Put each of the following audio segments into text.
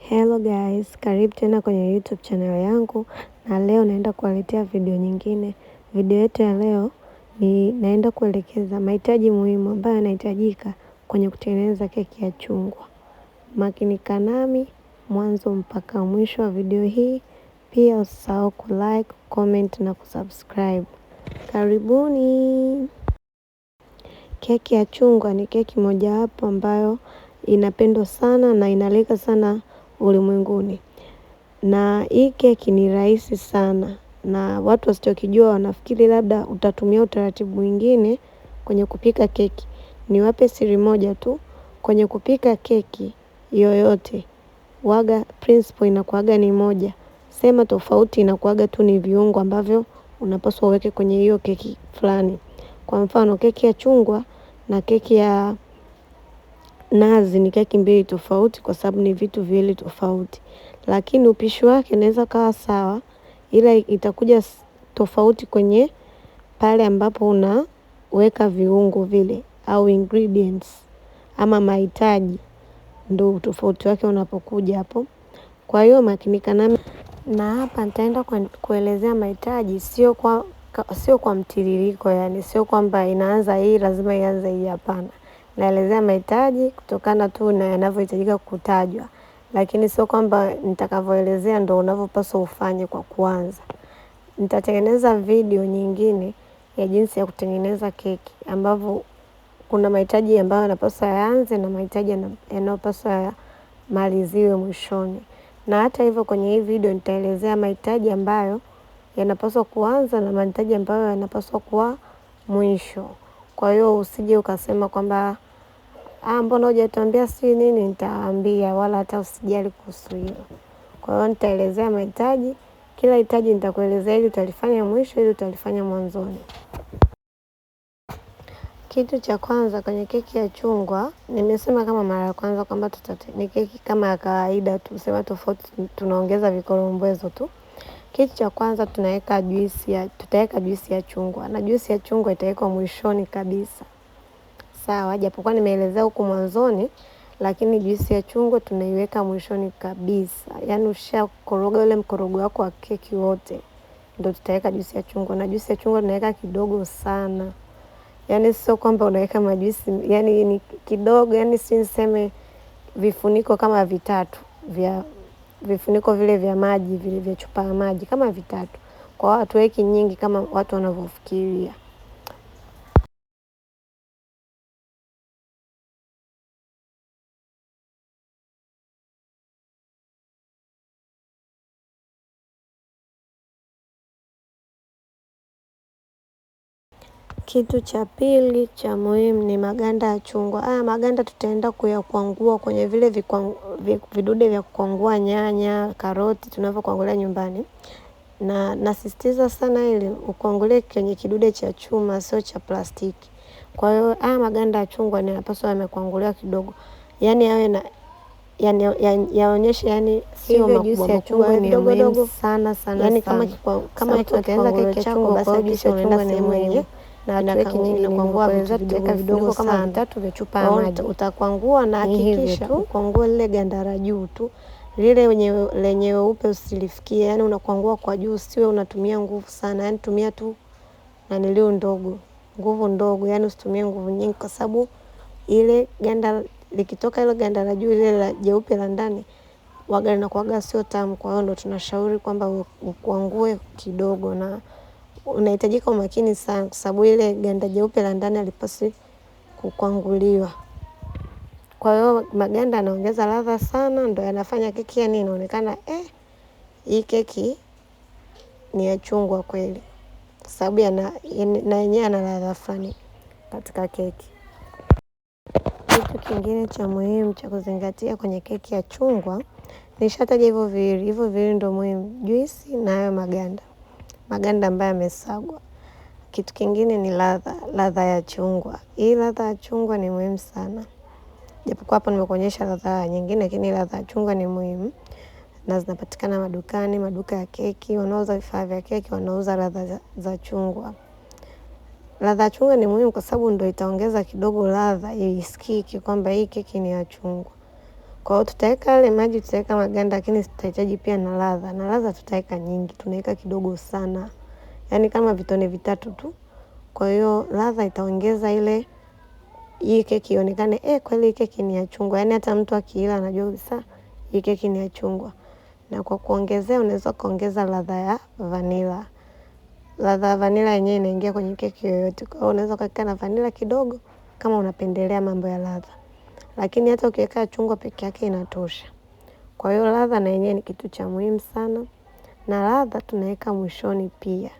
Hello guys, karibu tena kwenye YouTube channel yangu, na leo naenda kuwaletea video nyingine. Video yetu ya leo ni naenda kuelekeza mahitaji muhimu ambayo yanahitajika kwenye kutengeneza keki ya chungwa. Makinika nami mwanzo mpaka mwisho wa video hii. Pia usisahau kulike, comment na kusubscribe. Karibuni. Keki ya chungwa ni keki mojawapo ambayo inapendwa sana na inalika sana ulimwenguni. Na hii keki ni rahisi sana, na watu wasichokijua wanafikiri labda utatumia utaratibu mwingine kwenye kupika keki. Niwape siri moja tu, kwenye kupika keki yoyote waga principle inakuwaga ni moja. Sema tofauti inakuwaga tu ni viungo ambavyo unapaswa uweke kwenye hiyo keki fulani. Kwa mfano keki ya chungwa na keki ya nazi ni keki mbili tofauti kwa sababu ni vitu viwili tofauti. Lakini upishi wake unaweza kawa sawa, ila itakuja tofauti kwenye pale ambapo unaweka viungo vile au ingredients ama mahitaji, ndio tofauti wake unapokuja hapo. Kwa hiyo makinika nami, na hapa nitaenda kuelezea mahitaji sio kwa mtiririko, yani sio kwamba inaanza hii lazima ianze hii, hapana. Naelezea mahitaji kutokana tu na yanavyohitajika kutajwa, lakini sio kwamba nitakavyoelezea ndio unavyopaswa ufanye kwa kuanza. Nitatengeneza video nyingine ya jinsi ya kutengeneza keki ambavyo kuna mahitaji ambayo yanapaswa yaanze na mahitaji yanayopaswa yamaliziwe mwishoni. Na hata hivyo kwenye hii video nitaelezea mahitaji ambayo yanapaswa kuanza na mahitaji ambayo yanapaswa kuwa mwisho. Kwa hiyo usije ukasema kwamba mbona hujatuambia si nini, nitawaambia, wala hata usijali kuhusu hilo. Kwa hiyo nitaelezea mahitaji, kila hitaji nitakuelezea ili utalifanya mwisho ili utalifanya mwanzoni. Kitu cha kwanza kwenye keki ya chungwa, nimesema kama mara ya kwanza kwamba ni keki kama ya kawaida tu, sema tofauti tunaongeza vikorombwezo tu. Kitu cha kwanza tutaweka juisi ya chungwa, na juisi ya chungwa itawekwa mwishoni kabisa. Sawa, japokuwa nimeelezea huko mwanzoni, lakini juisi ya chungwa tunaiweka mwishoni kabisa. Yaani ushakoroga ule mkorogo wako wa keki wote, ndio tutaweka juisi ya chungwa. Na juisi ya chungwa tunaweka kidogo sana. Yaani sio kwamba unaweka majuisi, yaani ni kidogo, yaani si niseme vifuniko kama vitatu vya vifuniko vile vya maji, vile vya chupa ya maji kama vitatu. Kwa watu weki nyingi kama watu wanavyofikiria. Kitu cha pili cha muhimu ni maganda ya chungwa. Maganda tutaenda kuyakwangua kwenye vile vidude vya kukwangua nyanya, karoti tunavyokwangulia nyumbani. Na nasisitiza sana ili ukwangulie kwenye kidude cha chuma, sio cha plastiki. Kwa hiyo maganda ya chungwa ni yanapaswa yamekwanguliwa kidogo. Yaani yaonyeshe, yani sio makubwa ya chungwa, ni dogo sana. Yaani kama tunatengeneza keki ya chungwa, basi juisi unaenda sehemu yenye na keki nyingi na kuangua vitu vidogo kama vitatu vya chupa ya maji. Utakwangua na hakikisha ukwangua lile ganda la juu tu. Lile lenye weupe usilifikie, yani unakwangua kwa juu, usiwe unatumia nguvu sana. Yani tumia tu nguvu ndogo, yani usitumie nguvu nyingi kwa sababu ile ganda likitoka ile ganda la juu ile la jeupe la ndani waga linakuwaga sio tamu. Kwa hiyo ndo tunashauri kwamba ukwangue kidogo, na unahitajika umakini sana kwa sababu ile ganda jeupe la ndani halipaswi kukwanguliwa. Kwa hiyo maganda yanaongeza ladha sana, ndo yanafanya keki yani inaonekana hii keki ni ya chungwa kweli, kwa sababu na yenyewe yana ladha fulani katika keki. Kitu kingine cha muhimu cha kuzingatia kwenye keki ya chungwa, nishataja hivyo viwili ndo muhimu, juisi na hayo maganda ambayo yamesagwa. Kitu kingine ni ladha ya chungwa. Hii ladha ya chungwa ni muhimu sana. Japokuwa hapo nimekuonyesha ladha nyingine, lakini ladha ya chungwa ni muhimu. Na zinapatikana madukani, maduka ya keki, wanauza vifaa vya keki, wanauza ladha za chungwa. Ladha ya chungwa ni muhimu kwa sababu ndio itaongeza kidogo ladha isikike kwamba hii keki ni ya chungwa. Kwa hiyo tutaweka yale maji, tutaweka maganda, lakini tutahitaji pia na ladha. Na ladha tutaweka nyingi, tunaweka kidogo sana. Yaani kama vitone 3 tu. Kwa hiyo ladha itaongeza ile hii keki ionekane kweli hii keki ni ya chungwa. Yaani hata mtu akiila anajua kabisa hii keki ni ya chungwa. Na kwa kuongezea unaweza kuongeza ladha ya vanilla. Ladha ya vanilla yenyewe inaingia kwenye keki yoyote. Kwa hiyo unaweza kuweka na vanilla kidogo kama unapendelea mambo ya ladha. Lakini hata ukiweka chungwa peke yake inatosha. Kwa hiyo ladha na yenyewe ni kitu cha muhimu sana. Na ladha tunaweka mwishoni pia.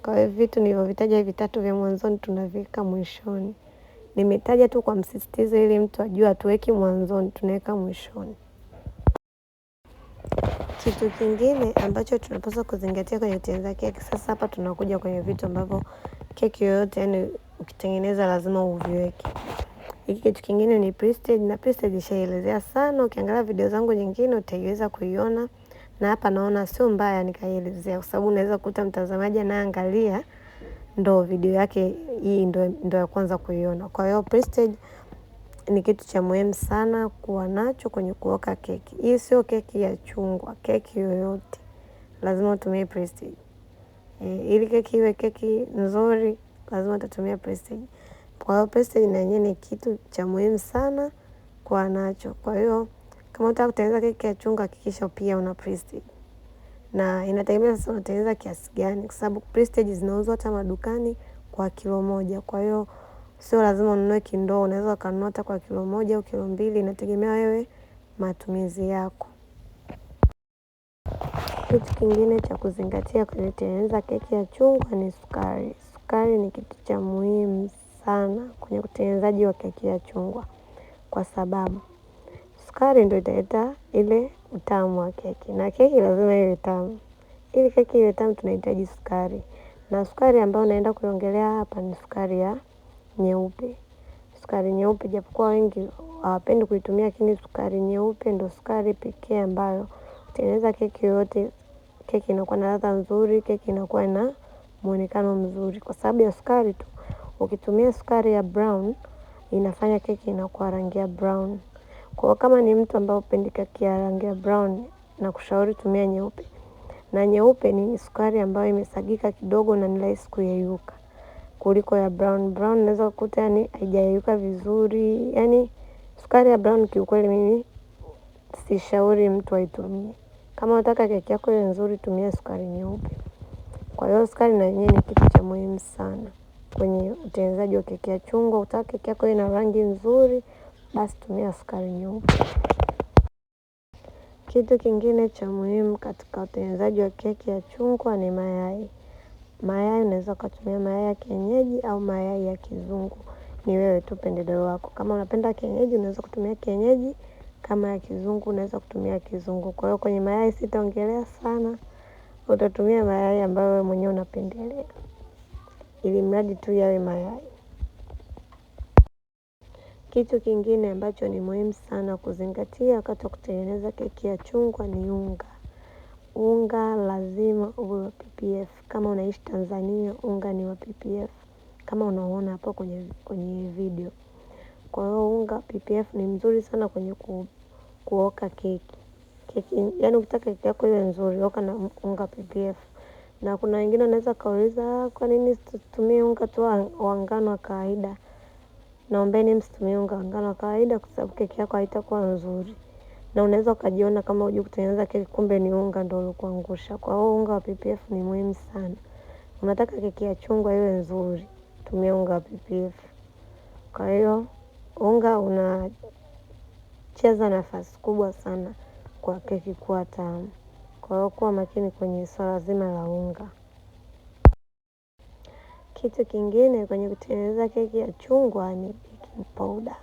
Kwa hiyo vitu nilivyovitaja hivi 3 vya mwanzoni tunaviweka mwishoni. Nimetaja tu kwa msisitizo ili mtu ajue hatuweki mwanzoni, tunaweka mwishoni. Kitu kingine ambacho tunapaswa kuzingatia kwenye kutengeneza keki. Sasa hapa tunakuja kwenye vitu ambavyo keki yoyote yani ukitengeneza lazima uviweke. Hiki kitu kingine ni Prestige, na Prestige nishaelezea sana. Ukiangalia video zangu nyingine utaiweza kuiona. Na hapa naona sio mbaya nikaielezea, kwa sababu unaweza kukuta mtazamaji anaangalia ndo video yake hii ndo ya kwanza kuiona. Kwa hiyo Prestige ni kitu cha muhimu sana kuwa nacho kwenye kuoka keki. Hii sio keki ya chungwa, keki yoyote lazima utumie Prestige. Ili keki iwe keki nzuri lazima utatumia Prestige. Kwa hiyo Prestige na yenyewe ni kitu cha muhimu sana kuwa nacho. Kwa hiyo kama unataka kutengeneza keki ya chungwa hakikisha pia una Prestige. Na inategemea sasa unatengeneza kiasi gani, kwa sababu Prestige zinauzwa hata madukani kwa kilo 1. Kwa hiyo sio lazima ununue kindoo, unaweza kununua hata kwa kilo 1 au kilo 2, inategemea wewe matumizi yako. Kitu kingine cha kuzingatia kwenye kutengeneza keki ya chungwa ni sukari. Sukari ni kitu cha muhimu sana kwenye utengenezaji wa keki ya chungwa, kwa sababu sukari ndio italeta ile utamu wa keki, na keki lazima iwe tamu. Ili keki iwe tamu tunahitaji sukari. Na sukari ambayo naenda kuiongelea hapa ni sukari ya nyeupe. Sukari nyeupe japokuwa wengi hawapendi kuitumia, lakini sukari nyeupe ndio sukari pekee ambayo kutengeneza keki yote, keki inakuwa na ladha nzuri, keki inakuwa na muonekano mzuri kwa sababu ya sukari tu. Ukitumia sukari ya brown inafanya keki inakuwa rangi ya brown. Kwa kama ni mtu ambaye upendi keki ya rangi ya brown, na kushauri tumia nyeupe. Na nyeupe ni sukari ambayo imesagika kidogo na ni rahisi kuyeyuka kuliko ya brown. Brown unaweza kukuta yani haijayeyuka vizuri. Yani sukari ya brown kiukweli mimi sishauri mtu aitumie. Kama unataka keki yako iwe nzuri tumia sukari nyeupe. Kwa hiyo sukari na yenyewe ni kitu cha muhimu sana kwenye utengenezaji wa keki ya chungwa. Utaka keki yako iwe na rangi nzuri, basi tumia sukari nyeupe. Kitu kingine cha muhimu katika utengenezaji wa keki ya chungwa ni mayai. Mayai unaweza kutumia mayai ya kienyeji au mayai ya kizungu. Ni wewe tu pendeleo lako. Kama unapenda kienyeji unaweza kutumia kienyeji, kama ya kizungu unaweza kutumia kizungu. Kwa hiyo kwenye mayai sitaongelea sana. Utatumia mayai ambayo wewe mwenyewe unapendelea, ili mradi tu yawe mayai. Kitu kingine ambacho ni muhimu sana kuzingatia wakati wa kutengeneza keki ya chungwa ni unga. Unga lazima uwe wa PPF. Kama unaishi Tanzania, unga ni wa PPF kama unaona hapo kwenye video. Kwa hiyo unga PPF ni mzuri sana kwenye kuoka keki. Yani ukitaka keki yako iwe nzuri, oka na unga PPF. Na kuna wengine wanaweza kauliza kwa nini tutumie unga tu wa ngano wa kawaida. Naombeni msitumie unga wa ngano wa kawaida kwa sababu keki yako haitakuwa nzuri. Na unaweza ukajiona kama hujui kutengeneza keki, kumbe ni unga ndio ulikuangusha. Kwa hiyo unga wa PPF ni muhimu sana. Unataka keki ya chungwa iwe nzuri, tumia unga wa PPF. Kwa hiyo unga unacheza nafasi kubwa sana kwa keki kuwa tamu. Kwa hiyo kuwa makini kwenye swala zima la unga. Kitu kingine kwenye kutengeneza keki ya chungwa ni baking powder.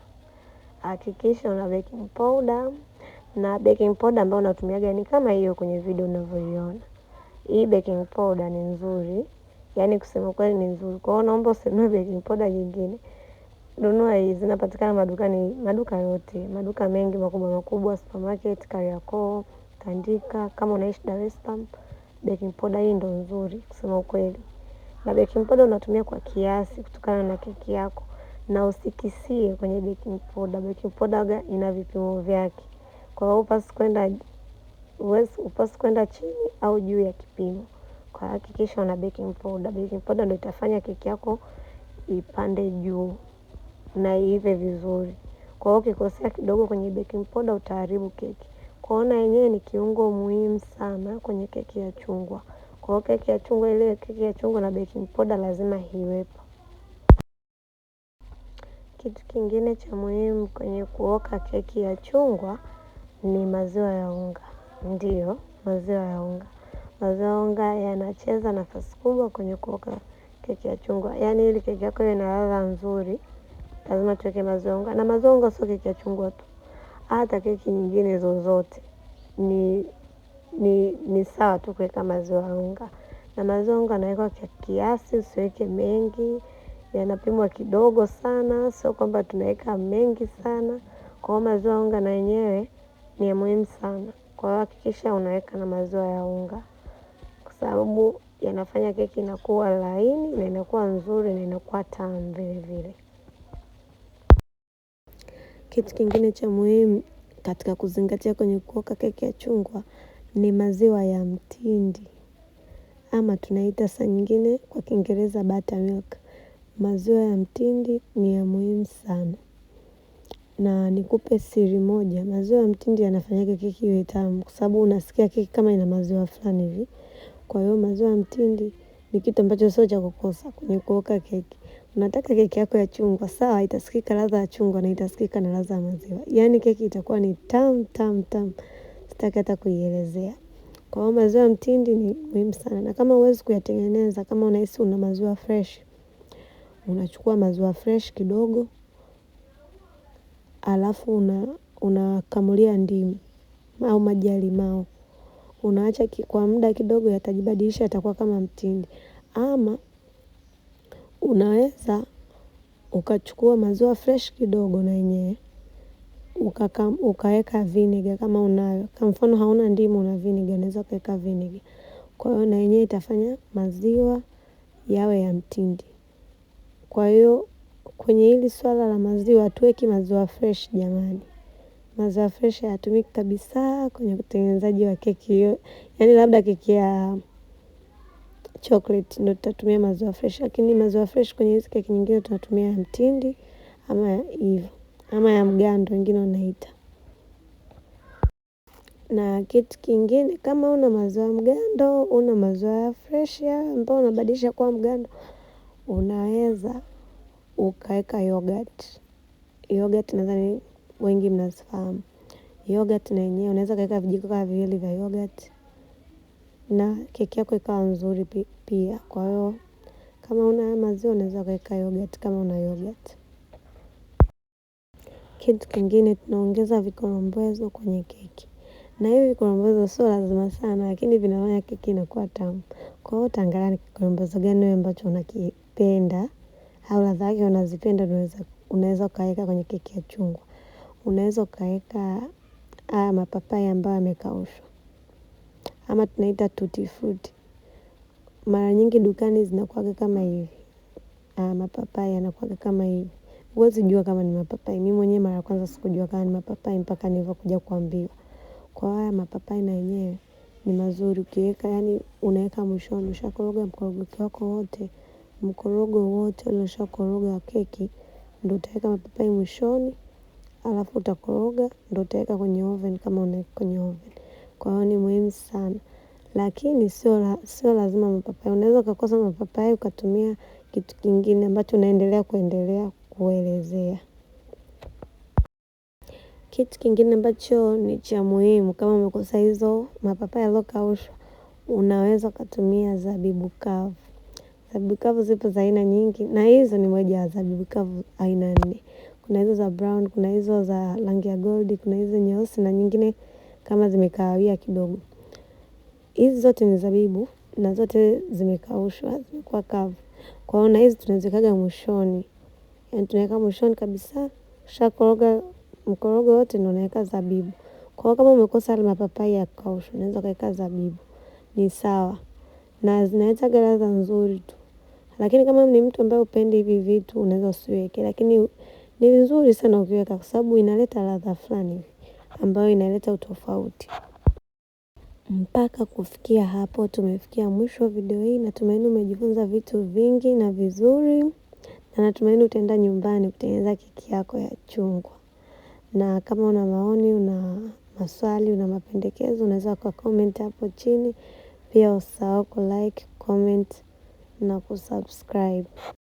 Hakikisha una baking powder, na baking powder ambayo unatumiaga ni kama hiyo kwenye video unavyoiona. Hii baking powder ni nzuri, yani kusema kweli ni nzuri. Kwa hiyo naomba usinunue baking powder nyingine. Nunua hii, zinapatikana madukani, maduka yote, maduka mengi makubwa, supermarket, Kariakoo, Tandika. Kama unaishi Dar es Salaam, baking powder hii ndo nzuri kusema ukweli. Na baking powder unatumia kwa kiasi kutokana na keki yako, na usikisie kwenye baking powder. Baking powder ina vipimo vyake. Kwa hiyo upasi kwenda chini au juu ya kipimo. Kwa hakikisha una baking powder. Baking powder ndio itafanya keki yako ipande juu na iive vizuri. Kwa hiyo ukikosea kidogo kwenye baking powder utaharibu keki. Kuona yenyewe ni kiungo muhimu sana kwenye keki ya chungwa. Kwa hiyo keki ya chungwa na baking powder lazima iwepo. Kitu kingine cha muhimu kwenye kuoka keki ya chungwa ni maziwa ya unga. Ndiyo, maziwa ya unga. Maziwa ya unga yanacheza nafasi kubwa kwenye kuoka keki ya chungwa. Yaani ili keki yako iwe na ladha nzuri, lazima tuweke maziwa ya unga. Na maziwa ya unga sio keki ya chungwa tu. Hata keki nyingine zozote ni sawa tu kuweka maziwa ya unga. Na maziwa ya unga yanawekwa kwa kiasi, usiweke mengi. Yanapimwa kidogo sana, sio kwamba tunaweka mengi sana. Kwa hiyo maziwa ya unga na yenyewe ni ya muhimu sana. Kwa hiyo hakikisha unaweka na maziwa ya unga, kwa sababu yanafanya keki inakuwa laini na inakuwa nzuri na inakuwa tamu vile vile. Kitu kingine cha muhimu katika kuzingatia kwenye kuoka keki ya chungwa ni maziwa ya mtindi, ama tunaita saa nyingine kwa Kiingereza buttermilk. Maziwa ya mtindi ni ya muhimu sana. Na nikupe siri moja, maziwa ya mtindi yanafanya keki iwe tamu, kwa sababu unasikia keki kama ina maziwa fulani hivi. Kwa hiyo maziwa ya mtindi ni kitu ambacho sio cha kukosa kwenye kuoka keki. Unataka keki yako ya chungwa, sawa, itasikika ladha ya chungwa na itasikika na ladha ya maziwa. Yaani keki itakuwa ni tamu tamu tamu, sitaki hata kuielezea. Kwa hiyo maziwa ya mtindi ni muhimu sana. Na kama huwezi kuyatengeneza, kama unahisi una maziwa fresh, unachukua maziwa fresh kidogo, alafu unakamulia ndimu au maji ya limao. Unaacha kwa muda kidogo, yatajibadilisha, yatakuwa kama mtindi. Ama unaweza ukachukua maziwa fresh kidogo na yenyewe ukaweka vinegar kama unayo. Kwa mfano hauna ndimu una vinegar, unaweza kuweka vinegar. Kwa hiyo na yenyewe itafanya maziwa yawe ya mtindi. Kwa hiyo kwenye hili swala la maziwa, hatuweki maziwa fresh jamani. Maziwa fresh hayatumiki kabisa kwenye utengenezaji wa keki hiyo. Yaani labda keki ya chocolate ndio tutatumia maziwa fresh, lakini maziwa fresh kwenye hizi keki nyingine tunatumia ya mtindi ama hivyo, ama ya mgando wengine wanaita. Na kitu kingine, kama una maziwa mgando, una maziwa fresh ambayo unabadilisha kuwa mgando, unaweza ukaweka yogurt. Yogurt nadhani wengi mnazifahamu. Yogurt na yenyewe unaweza kaweka vijiko kama viwili vya yogurt na keki yako ikawa nzuri pia. Kwa hiyo kama una maziwa unaweza kaweka yogurt kama una yogurt. Kitu kingine, tunaongeza vikorombwezo kwenye keki. Na hivi vikorombwezo sio lazima sana, lakini vinafanya keki inakuwa tamu. Kwa hiyo utaangalia ni kikorombozo gani wewe ambacho unakipenda au ladha yake unazipenda, unaweza ukaweka kwenye keki ya chungwa. Unaweza ukaweka mapapai ambayo yamekaushwa, ama tunaita tutti frutti. Mara nyingi dukani zinakuwa kama hivi. Mapapai yanakuwa kama hivi. Huwezi jua kama ni mapapai. Mimi mwenyewe mara ya kwanza sikujua kama ni mapapai mpaka nilivyokuja kuambiwa. Kwa haya mapapai na yenyewe ni mazuri ukiweka, yani unaweka mwishoni, ushakoroga mkorogo wote ulioshakoroga wa keki, ndio utaweka mapapai mwishoni, alafu utakoroga, ndio utaweka kwenye oven kama unaweka kwenye oven. Kwa hiyo ni muhimu sana. Lakini sio lazima mapapai. Unaweza ukakosa mapapai ukatumia kitu kingine ambacho unaendelea kuelezea. Kitu kingine ambacho ni cha muhimu, kama umekosa hizo mapapai yaliyokaushwa, unaweza ukatumia zabibu kavu. Zabibu kavu zipo za aina nyingi, na hizo ni moja ya zabibu kavu aina 4. Kuna hizo za brown, kuna hizo za rangi ya gold, kuna hizo nyeusi na nyingine kama zimekawia kidogo. Hizi zote ni zabibu na zote zimekaushwa, zimekuwa kavu. Kwa hiyo na hizi tunaziweka mwishoni. Yaani tunaweka mwishoni kabisa, ushakoroga mkorogo wote ndio unaweka zabibu. Kwa hiyo kama umekosa mapapai ya kukaushwa, unaweza kuweka zabibu. Ni sawa. Na zinaleta ladha nzuri tu. Lakini kama ni mtu ambaye hupendi hivi vitu, unaweza usiweke. Lakini ni vizuri sana ukiweka, kwa sababu inaleta ladha fulani. ambayo inaleta utofauti. Mpaka kufikia hapo tumefikia mwisho wa video hii. Natumaini umejifunza vitu vingi na vizuri, na natumaini utaenda nyumbani kutengeneza keki yako ya chungwa. Na kama una maoni, una maswali, una mapendekezo, unaweza kwa comment hapo chini. Pia usisahau ku like, comment na kusubscribe.